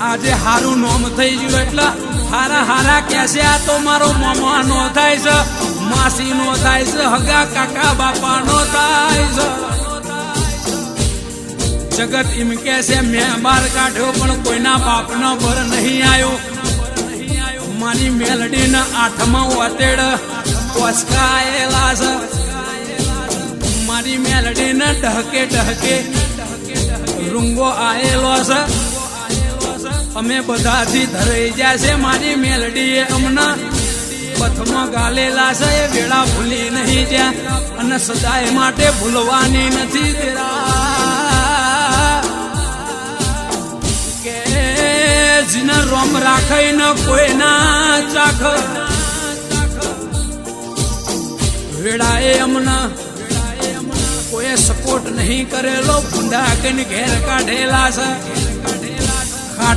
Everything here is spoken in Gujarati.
આજે હારું નોમ થઈ ગયું એટલે હારા હારા કહેશે આ તો મારો મામા નો થાય છે, માસી નો થાય છે, હગા કાકા બાપા નો થાય છે. જગત એમ કે છે મેં બહાર કાઢ્યો પણ કોઈના બાપનો ભર નહીં આવ્યો. મારી મેલડી ના 8મા વાતેડ કોસકાયેલા છે. મારી મેલડી ને ઢહકે ઢહકે રૂંગો આયેલો છે. અમે બધાથી ધરાઈ ગયા છે. મારી મેલડીએ અમને પથમાં ગાલેલા છે. એ વેળા ભૂલી નહીં જ્યાં અને સદાય માટે ભૂલવાની નથી. કે જીને રોમ રાખે ન કોઈ ના ચાખ. વેળાએ અમને કોઈ સપોર્ટ નહીં કરેલો. ભૂંડા કઈને ઘેર કાઢેલા છે.